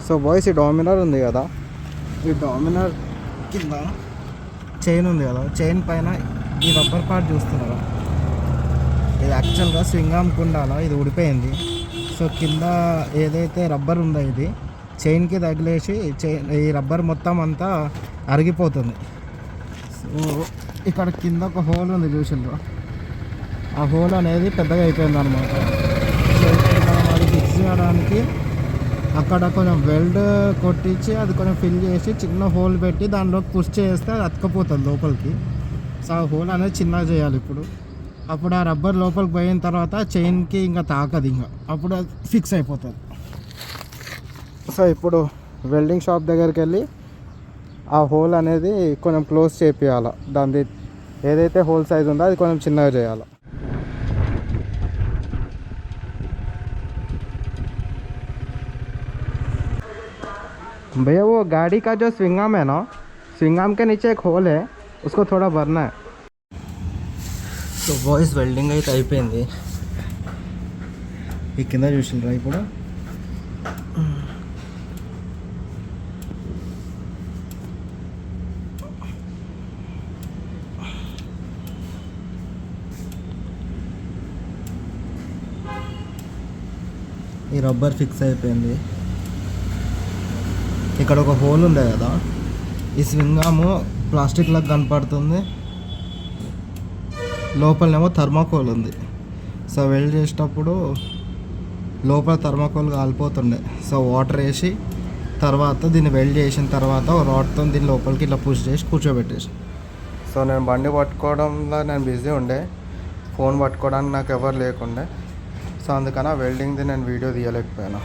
So boys, ఈ Dominar ఉంది కదా, ఈ డామినర్ కింద చైన్ ఉంది కదా, చైన్ పైన ఈ రబ్బర్ పార్ట్ చూస్తున్నారా, ఇది యాక్చువల్గా స్వింగ్ కుండాల ఇది ఊడిపోయింది. సో కింద ఏదైతే రబ్బర్ ఉందో ఇది చైన్కి తగిలేసి ఈ రబ్బర్ మొత్తం అంతా అరిగిపోతుంది. సో ఇక్కడ కింద ఒక హోల్ ఉంది చూసిండ్రు, ఆ హోల్ అనేది పెద్దగా అయిపోయింది అనమాట. సో ఇక్కడ అది ఫిక్స్ చేయడానికి అక్కడ కొంచెం వెల్డ్ కొట్టించి అది కొంచెం ఫిల్ చేసి చిన్న హోల్ పెట్టి దానిలోకి పుష్ చేస్తే అది అతుకపోతుంది లోపలికి. సో ఆ హోల్ అనేది చిన్నగా చేయాలి ఇప్పుడు. అప్పుడు ఆ రబ్బర్ లోపలికి పోయిన తర్వాత చైన్కి ఇంకా తాకదు, ఇంకా అప్పుడు అది ఫిక్స్ అయిపోతుంది. సో ఇప్పుడు వెల్డింగ్ షాప్ దగ్గరికి వెళ్ళి ఆ హోల్ అనేది కొంచెం క్లోజ్ చేపియాలి. దాన్ని ఏదైతే హోల్ సైజ్ ఉందో అది కొంచెం చిన్నగా చేయాలి. भैया वो गाड़ी का जो स्विंग आर्म है ना, स्विंग आर्म के नीचे एक होल है, उसको थोड़ा भरना है. సో బాయ్స్, వెల్డింగ్ అయితే అయిపోయింది. ఈ కింద చూసిండ్రా ఇప్పుడు ఈ రబ్బర్ ఫిక్స్ అయిపోయింది. ఇక్కడ ఒక హోల్ ఉంది కదా, ఈ స్వింగ్ ఆర్మ్ ప్లాస్టిక్ లాగా కనపడుతుంది, లోపలనేమో థర్మాకోల్ ఉంది. సో వెల్డ్ చేసేటప్పుడు లోపల థర్మాకోల్ కాలిపోతుండే. సో వాటర్ వేసి తర్వాత దీన్ని వెల్డ్ చేసిన తర్వాత రాడ్తో దీని లోపలికి ఇట్లా పుష్ చేసి కూర్చోబెట్టేసి. సో నేను బండి పట్టుకోవడంలో నేను బిజీ ఉండే, ఫోన్ పట్టుకోవడానికి నాకు ఎవరు లేకుండే. సో అందుకని వెల్డింగ్ది నేను వీడియో తీయలేకపోయాను.